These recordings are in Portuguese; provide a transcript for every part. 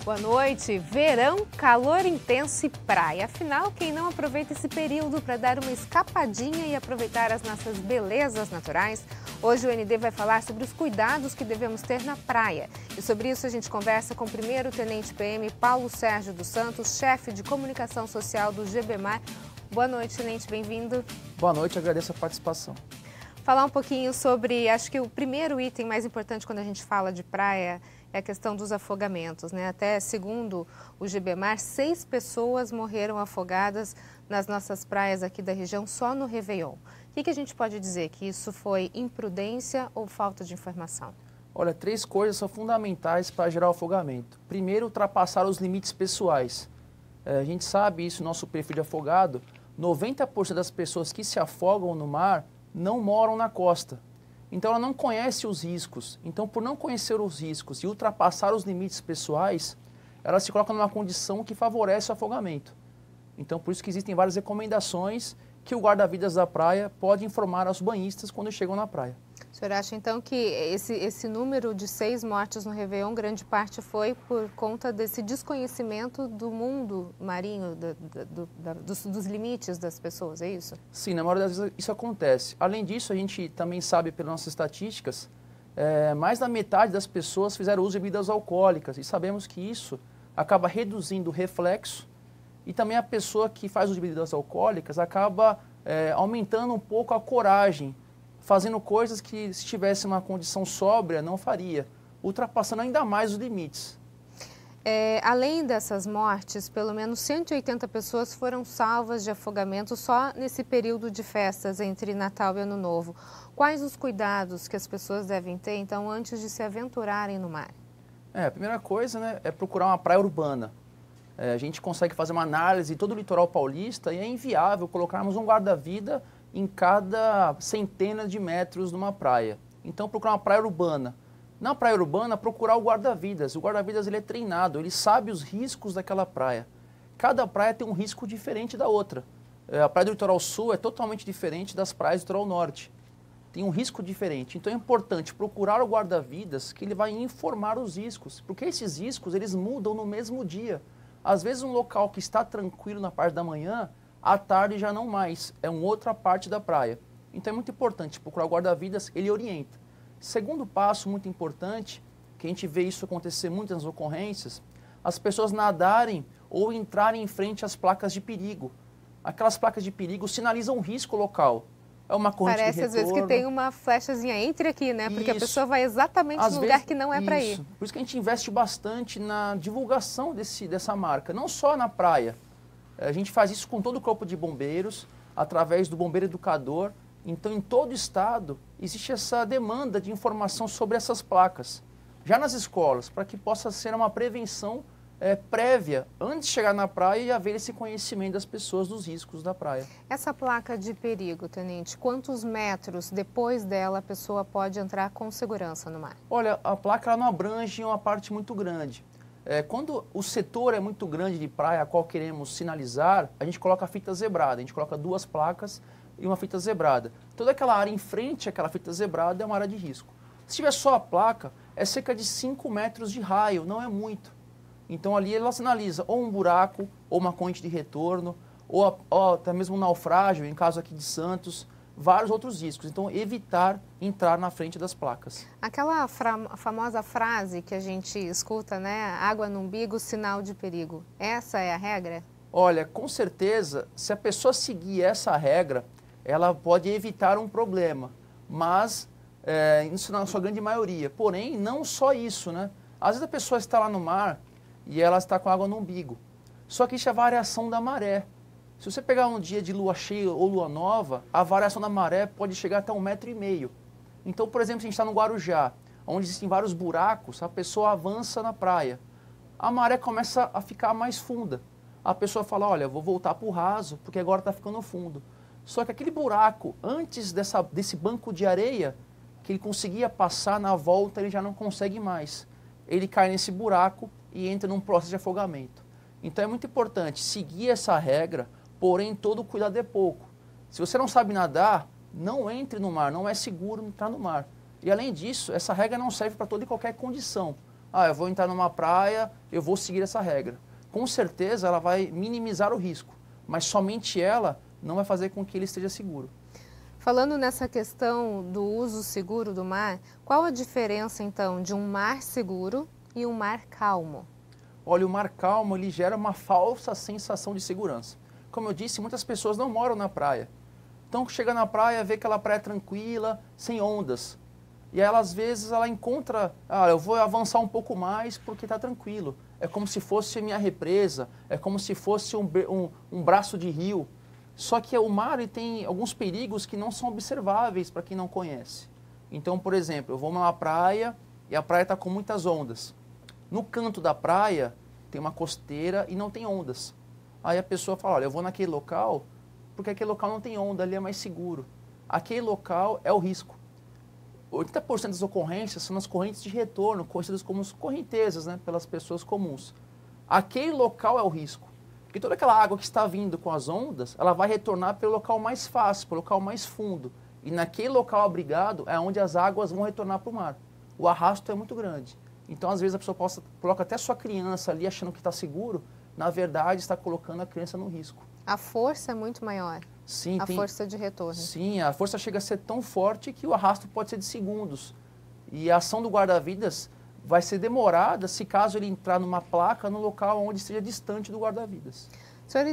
Boa noite. Verão, calor intenso e praia. Afinal, quem não aproveita esse período para dar uma escapadinha e aproveitar as nossas belezas naturais? Hoje o ND vai falar sobre os cuidados que devemos ter na praia. E sobre isso a gente conversa com o primeiro tenente PM Paulo Sérgio dos Santos, chefe de comunicação social do GBMAR. Boa noite, tenente, bem-vindo. Boa noite, agradeço a participação. Falar um pouquinho sobre, acho que o primeiro item mais importante quando a gente fala de praia é a questão dos afogamentos, né? Até segundo o GBMAR, 6 pessoas morreram afogadas nas nossas praias aqui da região só no Réveillon. O que a gente pode dizer? Que isso foi imprudência ou falta de informação? Olha, 3 coisas são fundamentais para gerar o afogamento. Primeiro, ultrapassar os limites pessoais. A gente sabe isso, nosso perfil de afogado, 90% das pessoas que se afogam no mar não moram na costa. Então ela não conhece os riscos. Então, por não conhecer os riscos e ultrapassar os limites pessoais, ela se coloca numa condição que favorece o afogamento. Então, por isso que existem várias recomendações que o guarda-vidas da praia pode informar aos banhistas quando chegam na praia. O senhor acha, então, que esse número de 6 mortes no Réveillon, grande parte foi por conta desse desconhecimento do mundo marinho, dos limites das pessoas, é isso? Sim, na maioria das vezes isso acontece. Além disso, a gente também sabe pelas nossas estatísticas, mais da metade das pessoas fizeram uso de bebidas alcoólicas e sabemos que isso acaba reduzindo o reflexo e também a pessoa que faz uso de bebidas alcoólicas acaba aumentando um pouco a coragem, fazendo coisas que, se tivesse uma condição sóbria, não faria, ultrapassando ainda mais os limites. Além dessas mortes, pelo menos 180 pessoas foram salvas de afogamento só nesse período de festas entre Natal e Ano Novo. Quais os cuidados que as pessoas devem ter, então, antes de se aventurarem no mar? A primeira coisa, né, é procurar uma praia urbana. A gente consegue fazer uma análise de todo o litoral paulista e é inviável colocarmos um guarda-vida em cada centena de metros numa praia. Então, procurar uma praia urbana. Na praia urbana, procurar o guarda-vidas. O guarda-vidas ele é treinado, ele sabe os riscos daquela praia. Cada praia tem um risco diferente da outra. A praia do litoral sul é totalmente diferente das praias do litoral norte. Tem um risco diferente. Então, é importante procurar o guarda-vidas que ele vai informar os riscos. Porque esses riscos, eles mudam no mesmo dia. Às vezes, um local que está tranquilo na parte da manhã, à tarde já não mais, é uma outra parte da praia. Então é muito importante procurar o guarda-vidas, ele orienta. Segundo passo muito importante, que a gente vê isso acontecer muitas nas ocorrências, as pessoas nadarem ou entrarem em frente às placas de perigo. Aquelas placas de perigo sinalizam o risco local. É uma corrente Parece de retorno. Às vezes que tem uma flechazinha entre aqui, né? Porque Isso. A pessoa vai exatamente no lugar que não é para ir. Por isso que a gente investe bastante na divulgação dessa marca, não só na praia. A gente faz isso com todo o corpo de bombeiros, através do bombeiro educador. Então, em todo o estado, existe essa demanda de informação sobre essas placas. Já nas escolas, para que possa ser uma prevenção prévia, antes de chegar na praia e haver esse conhecimento das pessoas dos riscos da praia. Essa placa de perigo, tenente, quantos metros depois dela a pessoa pode entrar com segurança no mar? Olha, a placa ela não abrange uma parte muito grande. Quando o setor é muito grande de praia a qual queremos sinalizar, a gente coloca a fita zebrada, a gente coloca 2 placas e uma fita zebrada. Toda aquela área em frente àquela fita zebrada é uma área de risco. Se tiver só a placa, é cerca de 5 metros de raio, não é muito. Então ali ela sinaliza ou um buraco, ou uma corrente de retorno, ou até mesmo um naufrágio, em caso aqui de Santos, vários outros riscos. Então, evitar entrar na frente das placas. Aquela famosa frase que a gente escuta, né? Água no umbigo, sinal de perigo. Essa é a regra? Olha, com certeza, se a pessoa seguir essa regra, ela pode evitar um problema. Mas, isso na sua grande maioria. Porém, não só isso, né? Às vezes a pessoa está lá no mar e ela está com água no umbigo. Só que isso é a variação da maré. Se você pegar um dia de lua cheia ou lua nova, a variação da maré pode chegar até 1,5 metro. Então, por exemplo, se a gente está no Guarujá, onde existem vários buracos, a pessoa avança na praia. A maré começa a ficar mais funda. A pessoa fala, olha, vou voltar para o raso, porque agora está ficando fundo. Só que aquele buraco, antes desse banco de areia, que ele conseguia passar na volta, ele já não consegue mais. Ele cai nesse buraco e entra num processo de afogamento. Então é muito importante seguir essa regra, porém todo cuidado é pouco. Se você não sabe nadar, não entre no mar, não é seguro entrar no mar. E além disso, essa regra não serve para toda e qualquer condição. eu vou entrar numa praia, eu vou seguir essa regra. Com certeza ela vai minimizar o risco, mas somente ela não vai fazer com que ele esteja seguro. Falando nessa questão do uso seguro do mar, qual a diferença então de um mar seguro e um mar calmo? Olha, o mar calmo ele gera uma falsa sensação de segurança. Como eu disse, muitas pessoas não moram na praia. Então chega na praia, vê aquela praia tranquila, sem ondas. E ela, às vezes ela encontra, eu vou avançar um pouco mais porque está tranquilo. É como se fosse minha represa, é como se fosse um braço de rio. Só que o mar ele tem alguns perigos que não são observáveis para quem não conhece. Então, por exemplo, eu vou numa praia e a praia está com muitas ondas. No canto da praia tem uma costeira e não tem ondas. Aí a pessoa fala, olha, eu vou naquele local porque aquele local não tem onda, ali é mais seguro. Aquele local é o risco. 80% das ocorrências são nas correntes de retorno, conhecidas como correntezas, né, pelas pessoas comuns. Aquele local é o risco. Porque toda aquela água que está vindo com as ondas, ela vai retornar pelo local mais fácil, pelo local mais fundo. E naquele local abrigado é onde as águas vão retornar para o mar. O arrasto é muito grande. Então, às vezes, a pessoa coloca até sua criança ali achando que está seguro, na verdade, está colocando a criança no risco. A força é muito maior. Sim, força de retorno. Sim, a força chega a ser tão forte que o arrasto pode ser de segundos. E a ação do guarda-vidas vai ser demorada se caso ele entrar numa placa no local onde esteja distante do guarda-vidas. O senhor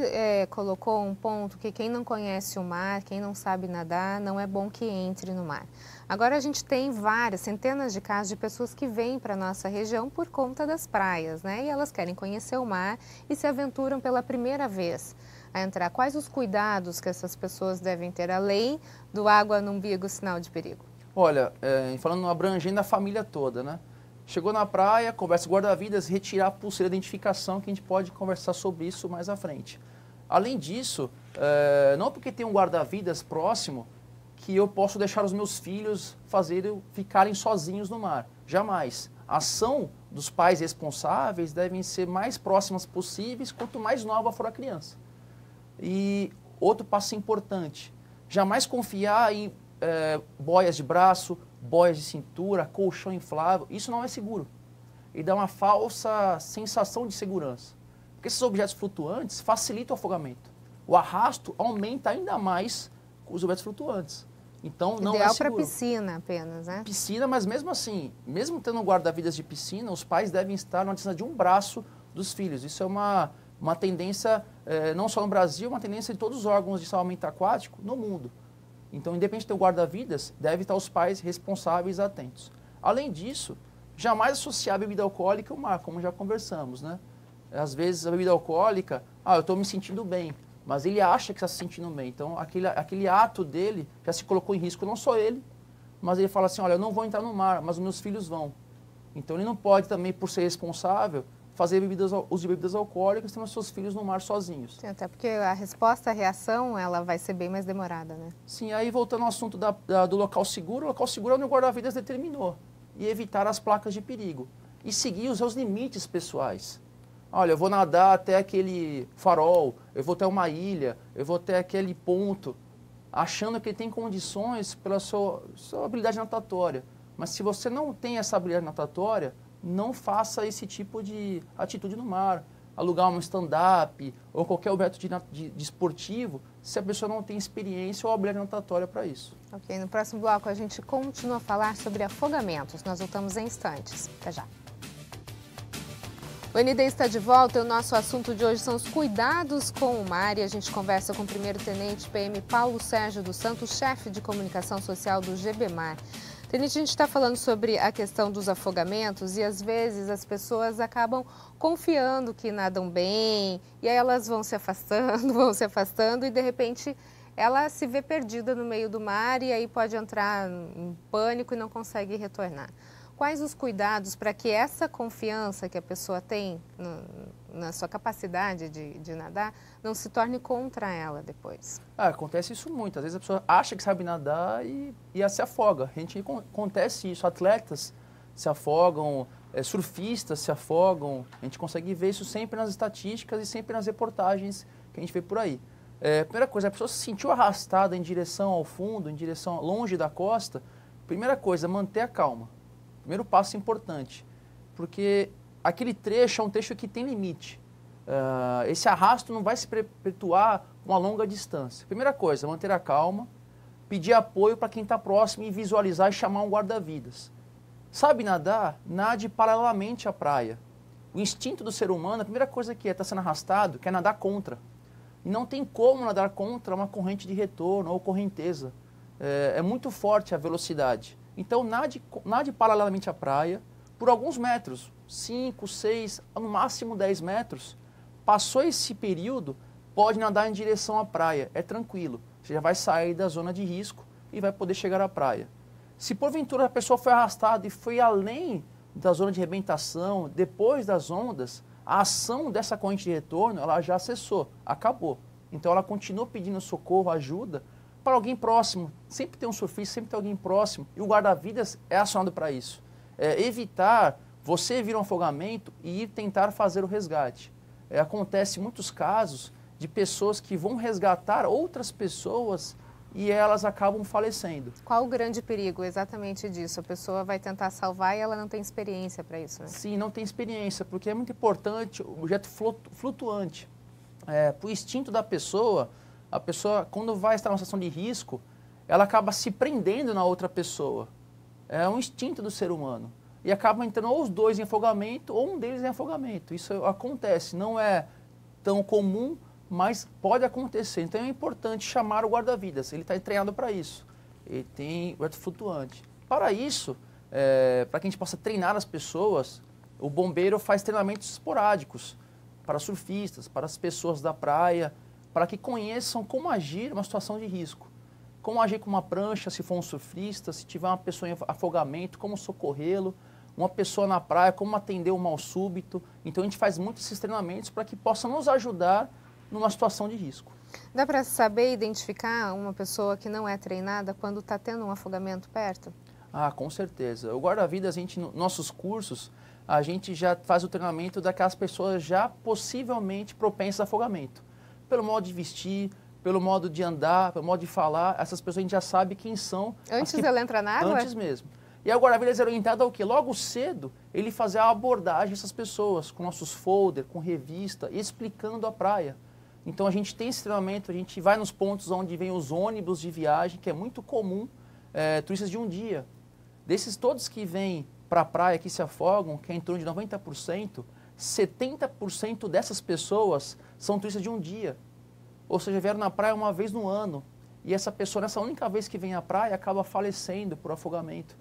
colocou um ponto que quem não conhece o mar, quem não sabe nadar, não é bom que entre no mar. Agora a gente tem centenas de casos de pessoas que vêm para a nossa região por conta das praias, né? E elas querem conhecer o mar e se aventuram pela primeira vez a entrar. Quais os cuidados que essas pessoas devem ter, além do água no umbigo, sinal de perigo? Olha, falando abrangendo a família toda, né? Chegou na praia, conversa com o guarda-vidas, retirar a pulseira de identificação, que a gente pode conversar sobre isso mais à frente. Além disso, não porque tem um guarda-vidas próximo, que eu posso deixar os meus filhos ficarem sozinhos no mar. Jamais. A ação dos pais responsáveis devem ser mais próximas possíveis, quanto mais nova for a criança. E outro passo importante, jamais confiar em boias de braço, boias de cintura, colchão inflável, isso não é seguro. E dá uma falsa sensação de segurança. Porque esses objetos flutuantes facilitam o afogamento. O arrasto aumenta ainda mais com os objetos flutuantes. Então não é seguro. Ideal para piscina apenas, né? Piscina, mas mesmo assim, mesmo tendo um guarda-vidas de piscina, os pais devem estar na distância de um braço dos filhos. Isso é uma tendência, não só no Brasil, uma tendência de todos os órgãos de salvamento aquático no mundo. Então, independente de ter um guarda-vidas, deve estar os pais responsáveis e atentos. Além disso, jamais associar a bebida alcoólica ao mar, como já conversamos, né? Às vezes a bebida alcoólica, eu estou me sentindo bem, mas ele acha que está se sentindo bem. Então, aquele ato dele já se colocou em risco, não só ele, mas ele fala assim, olha, eu não vou entrar no mar, mas os meus filhos vão. Então, ele não pode também, por ser responsável, fazer uso de bebidas alcoólicas, tendo seus filhos no mar sozinhos. Sim, até porque a resposta, a reação, ela vai ser bem mais demorada, né? Sim, aí voltando ao assunto do local seguro, o local seguro é onde o guarda-vidas determinou. E evitar as placas de perigo. E seguir os seus limites pessoais. Olha, eu vou nadar até aquele farol, eu vou até uma ilha, eu vou até aquele ponto, achando que ele tem condições pela sua habilidade natatória. Mas se você não tem essa habilidade natatória, não faça esse tipo de atitude no mar. Alugar um stand-up ou qualquer objeto de esportivo, se a pessoa não tem experiência ou habilidade natatória para isso. Ok, no próximo bloco a gente continua a falar sobre afogamentos. Nós voltamos em instantes. Até já. O ND está de volta e o nosso assunto de hoje são os cuidados com o mar e a gente conversa com o primeiro-tenente PM Paulo Sérgio dos Santos, chefe de comunicação social do GBMAR. Tenente, a gente está falando sobre a questão dos afogamentos e às vezes as pessoas acabam confiando que nadam bem e aí elas vão se afastando e de repente ela se vê perdida no meio do mar e aí pode entrar em pânico e não consegue retornar. Quais os cuidados para que essa confiança que a pessoa tem na sua capacidade de nadar não se torne contra ela depois? Acontece isso muito. Às vezes a pessoa acha que sabe nadar e se afoga. Acontece isso. Atletas se afogam, surfistas se afogam. A gente consegue ver isso sempre nas estatísticas e sempre nas reportagens que a gente vê por aí. Primeira coisa, a pessoa se sentiu arrastada em direção ao fundo, em direção longe da costa. Primeira coisa, manter a calma. Primeiro passo importante. porque aquele trecho é um trecho que tem limite. Esse arrasto não vai se perpetuar com a longa distância. Primeira coisa, manter a calma, pedir apoio para quem está próximo e visualizar e chamar um guarda-vidas. Sabe nadar? Nade paralelamente à praia. O instinto do ser humano, a primeira coisa que está sendo arrastado, é nadar contra. E não tem como nadar contra uma corrente de retorno ou correnteza. É muito forte a velocidade. Então, nade paralelamente à praia por alguns metros, 5, 6, no máximo 10 metros. Passou esse período, pode nadar em direção à praia, é tranquilo. Você já vai sair da zona de risco e vai poder chegar à praia. Se porventura a pessoa foi arrastada e foi além da zona de arrebentação, depois das ondas, a ação dessa corrente de retorno, ela já cessou, acabou. Então ela continua pedindo socorro, ajuda, para alguém próximo. Sempre tem um surfista, sempre tem alguém próximo. E o guarda-vidas é acionado para isso. Evitar você vir um afogamento e ir tentar fazer o resgate. Acontece muitos casos de pessoas que vão resgatar outras pessoas e elas acabam falecendo. Qual o grande perigo exatamente disso? A pessoa vai tentar salvar e ela não tem experiência para isso, né? Sim, não tem experiência, porque é muito importante o objeto flutuante. Para o instinto da pessoa, a pessoa, quando vai estar numa situação de risco, ela acaba se prendendo na outra pessoa. É um instinto do ser humano. E acaba entrando ou os dois em afogamento ou um deles em afogamento. Isso acontece, não é tão comum, mas pode acontecer. Então é importante chamar o guarda-vidas. Ele está treinado para isso. Ele tem o objeto flutuante. Para isso, para que a gente possa treinar as pessoas, o bombeiro faz treinamentos esporádicos para surfistas, para as pessoas da praia, para que conheçam como agir numa situação de risco. Como agir com uma prancha se for um surfista, se tiver uma pessoa em afogamento, como socorrê-lo, uma pessoa na praia, como atender um mal súbito. Então a gente faz muitos esses treinamentos para que possam nos ajudar numa situação de risco. Dá para saber identificar uma pessoa que não é treinada quando está tendo um afogamento perto? Com certeza. O guarda-vidas, nos nossos cursos, a gente já faz o treinamento daquelas pessoas já possivelmente propensas a afogamento. Pelo modo de vestir, pelo modo de andar, pelo modo de falar, essas pessoas a gente já sabe quem são. Antes ela entrar na água? Antes mesmo. E aí o guarda-vidas é orientado ao quê? Logo cedo, ele fazer a abordagem dessas pessoas, com nossos folders, com revista, explicando a praia. Então a gente tem esse treinamento, a gente vai nos pontos onde vem os ônibus de viagem, que é muito comum, turistas de um dia. Desses todos que vêm para a praia, que se afogam, que é em torno de 90%, 70% dessas pessoas são turistas de um dia. Ou seja, vieram na praia uma vez no ano. E essa pessoa, nessa única vez que vem à praia, acaba falecendo por afogamento.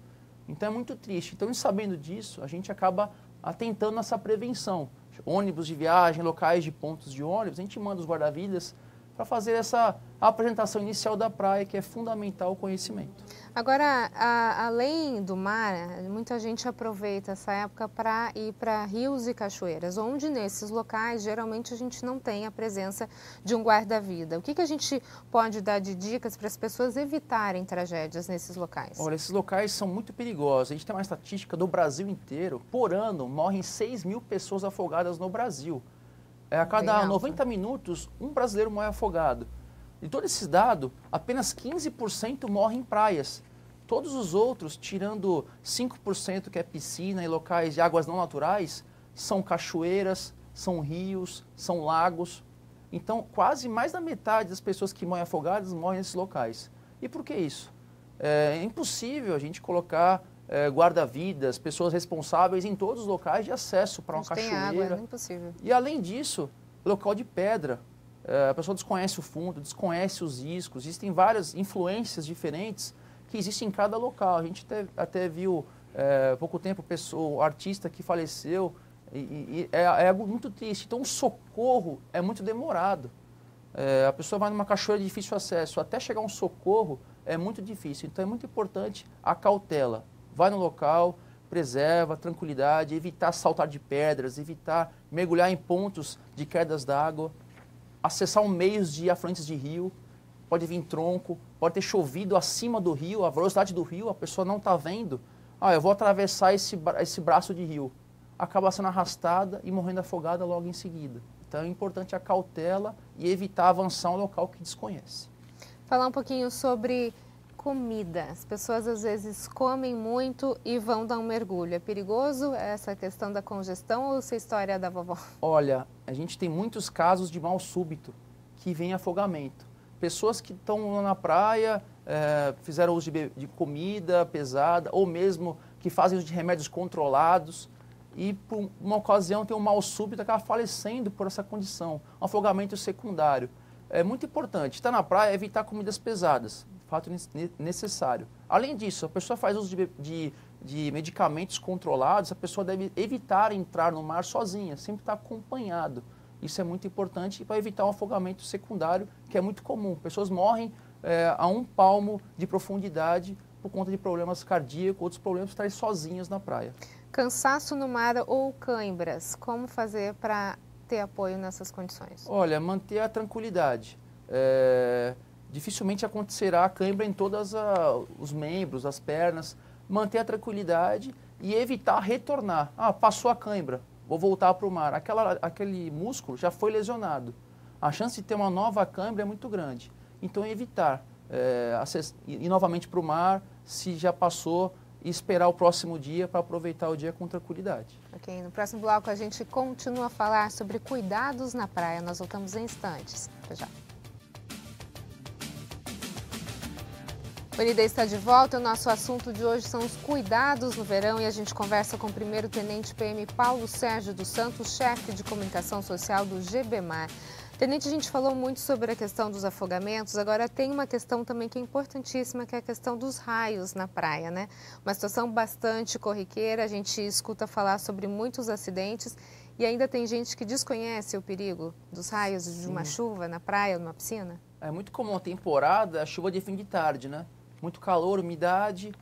Então é muito triste. Então, sabendo disso, a gente acaba atentando nessa prevenção. Ônibus de viagem, locais de pontos de ônibus, a gente manda os guarda-vidas para fazer essa apresentação inicial da praia, que é fundamental o conhecimento. Agora, além do mar, muita gente aproveita essa época para ir para rios e cachoeiras, onde nesses locais geralmente a gente não tem a presença de um guarda-vida. O que a gente pode dar de dicas para as pessoas evitarem tragédias nesses locais? Olha, esses locais são muito perigosos. A gente tem uma estatística do Brasil inteiro. Por ano, morrem 6.000 pessoas afogadas no Brasil. A cada 90 minutos, um brasileiro morre afogado. De todo esse dado, apenas 15% morrem em praias. Todos os outros, tirando 5% que é piscina e locais de águas não naturais, são cachoeiras, são rios, são lagos. Então, quase mais da metade das pessoas que morrem afogadas morrem nesses locais. E por que isso? É impossível a gente colocar guarda-vidas, pessoas responsáveis em todos os locais de acesso para uma cachoeira. Tem água, é impossível. E além disso, local de pedra. A pessoa desconhece o fundo, desconhece os riscos. Existem várias influências diferentes que existem em cada local. A gente até viu há pouco tempo o artista que faleceu e é algo muito triste. Então o socorro é muito demorado. A pessoa vai numa cachoeira de difícil acesso, até chegar um socorro é muito difícil. Então é muito importante a cautela. Vai no local, preserva, tranquilidade, evitar saltar de pedras, evitar mergulhar em pontos de quedas d'água, acessar meios de afluentes de rio, pode vir tronco, pode ter chovido acima do rio, a velocidade do rio, a pessoa não está vendo. Eu vou atravessar esse braço de rio. Acaba sendo arrastada e morrendo afogada logo em seguida. Então é importante a cautela e evitar avançar um local que desconhece. Falar um pouquinho sobre comida. As pessoas às vezes comem muito e vão dar um mergulho. É perigoso essa questão da congestão ou essa história da vovó? Olha, a gente tem muitos casos de mal súbito que vem afogamento. Pessoas que estão na praia, fizeram uso de comida pesada ou mesmo que fazem uso de remédios controlados e por uma ocasião tem um mal súbito e acaba falecendo por essa condição, um afogamento secundário. É muito importante, estar na praia, evitar comidas pesadas, fato necessário. Além disso, a pessoa faz uso de medicamentos controlados, a pessoa deve evitar entrar no mar sozinha, sempre estar acompanhado. Isso é muito importante para evitar um afogamento secundário, que é muito comum. Pessoas morrem a 1 palmo de profundidade por conta de problemas cardíacos, outros problemas, estarem sozinhas na praia. Cansaço no mar ou cãibras, como fazer para ter apoio nessas condições? Olha, manter a tranquilidade. Dificilmente acontecerá cãibra em todos os membros, as pernas. Manter a tranquilidade e evitar retornar. Ah, passou a cãibra, vou voltar para o mar. Aquele músculo já foi lesionado. A chance de ter uma nova cãibra é muito grande. Então, evitar ir novamente para o mar, se já passou, e esperar o próximo dia para aproveitar o dia com tranquilidade. Ok, no próximo bloco a gente continua a falar sobre cuidados na praia. Nós voltamos em instantes. Até já. O ND está de volta. O nosso assunto de hoje são os cuidados no verão e a gente conversa com o primeiro-tenente PM Paulo Sérgio dos Santos, chefe de comunicação social do GBMAR. Tenente, a gente falou muito sobre a questão dos afogamentos, agora tem uma questão também que é importantíssima, que é a questão dos raios na praia, né? Uma situação bastante corriqueira, a gente escuta falar sobre muitos acidentes e ainda tem gente que desconhece o perigo dos raios de uma chuva na praia ou numa piscina. É muito comum a temporada, a chuva de fim de tarde, né? Muito calor, umidade,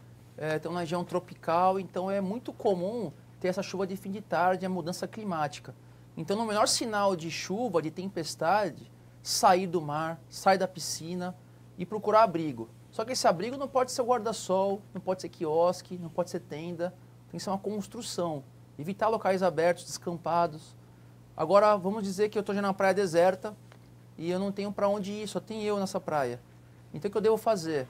tem uma região tropical, então é muito comum ter essa chuva de fim de tarde, a mudança climática. Então, no menor sinal de chuva, de tempestade, sair do mar, sair da piscina e procurar abrigo. Só que esse abrigo não pode ser guarda-sol, não pode ser quiosque, não pode ser tenda, tem que ser uma construção. Evitar locais abertos, descampados. Agora, vamos dizer que eu estou já na praia deserta e eu não tenho para onde ir, só tem eu nessa praia. Então, o que eu devo fazer?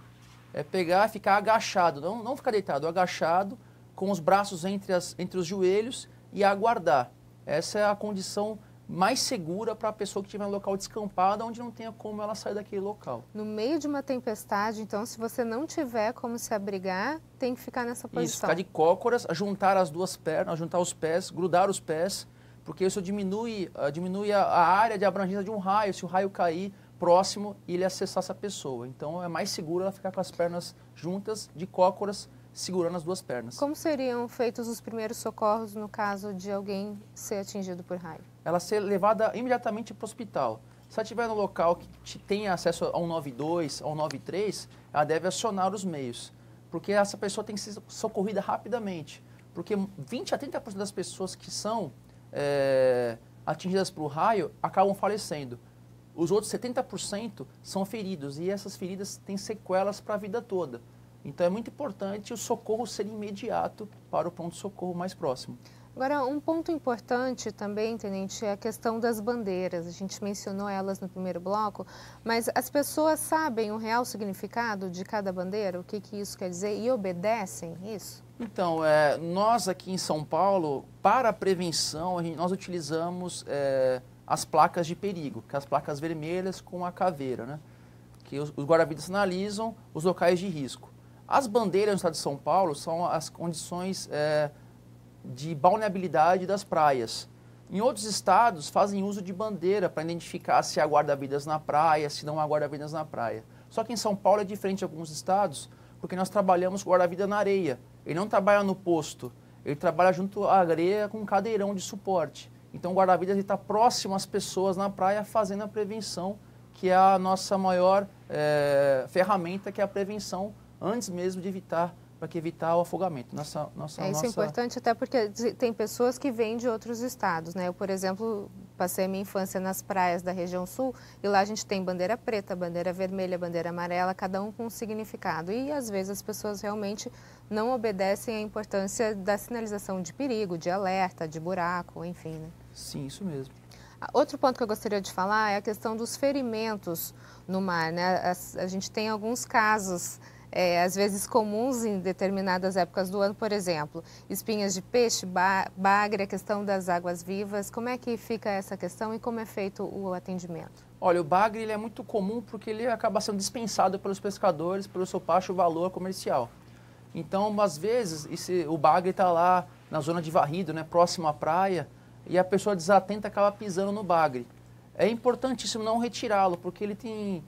É pegar e ficar agachado, não ficar deitado, agachado, com os braços entre os joelhos e aguardar. Essa é a condição mais segura para a pessoa que estiver no local descampado, onde não tenha como ela sair daquele local. No meio de uma tempestade, então, se você não tiver como se abrigar, tem que ficar nessa posição. Isso, ficar de cócoras, juntar as duas pernas, juntar os pés, grudar os pés, porque isso diminui a área de abrangência de um raio, se o raio cair próximo e ele acessar essa pessoa. Então, é mais seguro ela ficar com as pernas juntas, de cócoras, segurando as duas pernas. Como seriam feitos os primeiros socorros no caso de alguém ser atingido por raio? Ela ser levada imediatamente para o hospital. Se ela estiver no local que tem acesso ao 192, ao 193, ela deve acionar os meios, porque essa pessoa tem que ser socorrida rapidamente, porque 20 a 30% das pessoas que são atingidas por raio acabam falecendo. Os outros 70% são feridos e essas feridas têm sequelas para a vida toda. Então é muito importante o socorro ser imediato para o pronto-socorro mais próximo. Agora, um ponto importante também, Tenente, é a questão das bandeiras. A gente mencionou elas no primeiro bloco, mas as pessoas sabem o real significado de cada bandeira? O que isso quer dizer? E obedecem isso? Então, nós aqui em São Paulo, para a prevenção, nós utilizamos as placas de perigo, que são as placas vermelhas com a caveira, né? Que os guarda-vidas sinalizam os locais de risco. As bandeiras no estado de São Paulo são as condições de balneabilidade das praias. Em outros estados, fazem uso de bandeira para identificar se há guarda-vidas na praia, se não há guarda-vidas na praia. Só que em São Paulo é diferente de alguns estados, porque nós trabalhamos com guarda-vida na areia. Ele não trabalha no posto, ele trabalha junto à areia com um cadeirão de suporte. Então o guarda-vidas está próximo às pessoas na praia fazendo a prevenção, que é a nossa maior ferramenta, que é a prevenção antes mesmo de evitar o afogamento. Isso é importante até porque tem pessoas que vêm de outros estados, né? Eu, por exemplo, passei a minha infância nas praias da região sul e lá a gente tem bandeira preta, bandeira vermelha, bandeira amarela, cada um com um significado. E às vezes as pessoas realmente não obedecem à importância da sinalização de perigo, de alerta, de buraco, enfim, né? Sim, isso mesmo. Outro ponto que eu gostaria de falar é a questão dos ferimentos no mar, né? A gente tem alguns casos às vezes comuns em determinadas épocas do ano, por exemplo, espinhas de peixe, bagre, a questão das águas-vivas. Como é que fica essa questão e como é feito o atendimento? Olha, o bagre ele é muito comum porque ele acaba sendo dispensado pelos pescadores pelo seu baixo valor comercial. Então, às vezes, o bagre está lá na zona de varrido, né, próximo à praia, e a pessoa desatenta acaba pisando no bagre. É importantíssimo não retirá-lo, porque ele tem...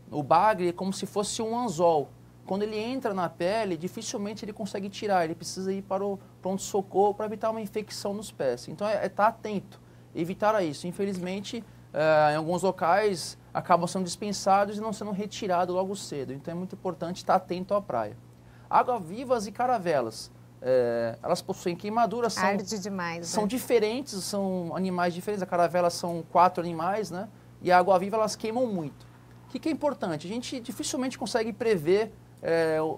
o bagre é como se fosse um anzol. Quando ele entra na pele, dificilmente ele consegue tirar. Ele precisa ir para o pronto-socorro para evitar uma infecção nos pés. Então, estar atento, evitar isso. Infelizmente, em alguns locais, acabam sendo dispensados e não sendo retirados logo cedo. Então, é muito importante estar atento à praia. Água-vivas e caravelas. Elas possuem queimaduras, Arde demais, são né? diferentes, são animais diferentes. A caravela são 4 animais, né? E a água-viva elas queimam muito. O que é importante? A gente dificilmente consegue prever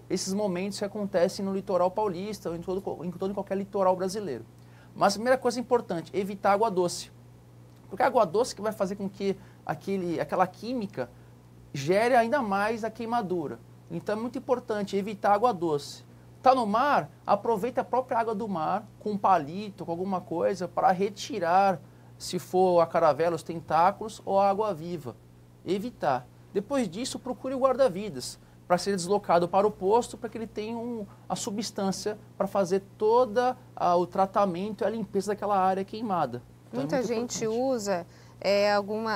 esses momentos que acontecem no litoral paulista ou em todo e qualquer litoral brasileiro. Mas a primeira coisa importante, evitar água doce. Porque a água doce que vai fazer com que aquela química gere ainda mais a queimadura. Então é muito importante evitar água doce. Está no mar, aproveita a própria água do mar com um palito, com alguma coisa, para retirar, se for a caravela, os tentáculos ou a água viva. Evitar. Depois disso, procure o guarda-vidas para ser deslocado para o posto, para que ele tenha a substância para fazer todo o tratamento e a limpeza daquela área queimada. Então, muita gente usa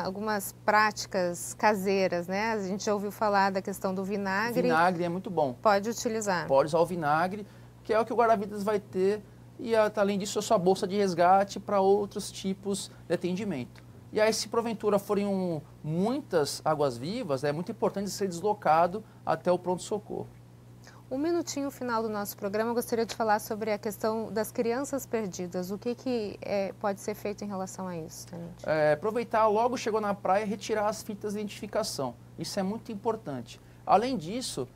algumas práticas caseiras, né? A gente já ouviu falar da questão do vinagre. Vinagre é muito bom. Pode utilizar. Pode usar o vinagre, que é o que o guarda-vidas vai ter, e além disso a sua bolsa de resgate para outros tipos de atendimento. E aí, se porventura forem muitas águas-vivas, é muito importante ser deslocado até o pronto-socorro. Um minutinho final do nosso programa, eu gostaria de falar sobre a questão das crianças perdidas. O que pode ser feito em relação a isso, Tenente? Aproveitar, logo chegou na praia, retirar as fitas de identificação. Isso é muito importante. Além disso,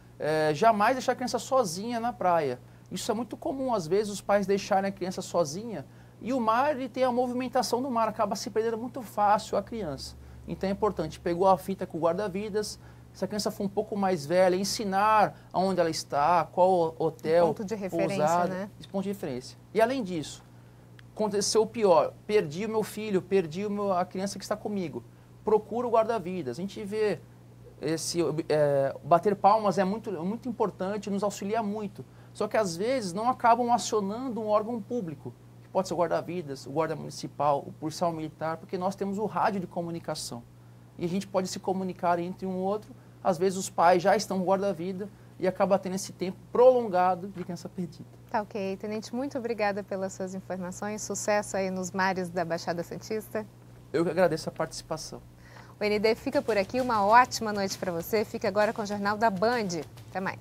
jamais deixar a criança sozinha na praia. Isso é muito comum, às vezes, os pais deixarem a criança sozinha e o mar ele tem a movimentação do mar, acaba se perdendo muito fácil a criança. Então é importante, pegou a fita com o guarda-vidas, se a criança for um pouco mais velha, ensinar onde ela está, qual hotel, ponto de referência, pousada, né? Esse ponto de referência. E além disso, aconteceu o pior, perdi o meu filho, perdi a criança que está comigo. Procura o guarda-vidas. A gente vê bater palmas é muito importante, nos auxilia muito. Só que às vezes não acabam acionando um órgão público, que pode ser o guarda-vidas, o guarda municipal, o policial militar, porque nós temos o rádio de comunicação. E a gente pode se comunicar entre um e outro. Às vezes os pais já estão no guarda-vida e acaba tendo esse tempo prolongado de criança perdida. Tá ok. Tenente, muito obrigada pelas suas informações. Sucesso aí nos mares da Baixada Santista. Eu que agradeço a participação. O ND fica por aqui. Uma ótima noite para você. Fique agora com o Jornal da Band. Até mais.